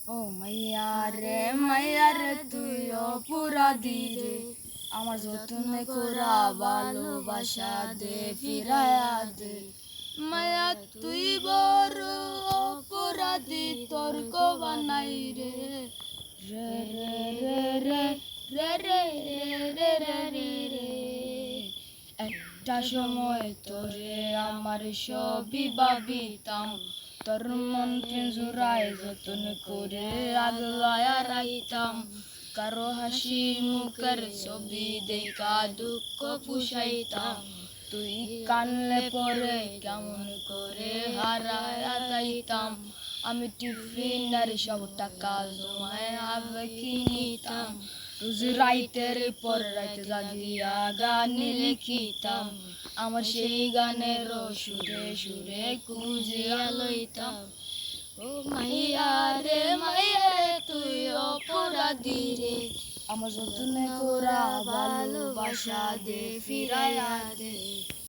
ও মাইয়া রে তুই অপরাধী রে, আমার যতন করা ভালোবাসা দে ফিরায়া দে। মায়া তুই বড় অপরাধী, তর্ক বানাই রে রে রে রে রে রে রে রে রে রে। একটা সময় তোরে আমার সবই ভাবিতাম, তোর মন পিঞ্জরায় যতন করে আগলায়া রাখতাম। কারো হাসি মুখের ছবি দেখা দুঃখ পুষাইতাম, তুই কানলে পরে কেমন করে হারায়া যাইতাম। আমি টিফিনের সব টাকা জমায় আগে কিনিতাম, রোজ রাইতের পর রাইতে জাগিয়া গান লিখিতাম। আমার সেই গানের সুরে সুরে খুঁজিয়া লইতাম। ও মাইয়া রে তুই অপরাধী রে, আমার যতন করা ভালোবাসা দে ফিরাইয়া দে।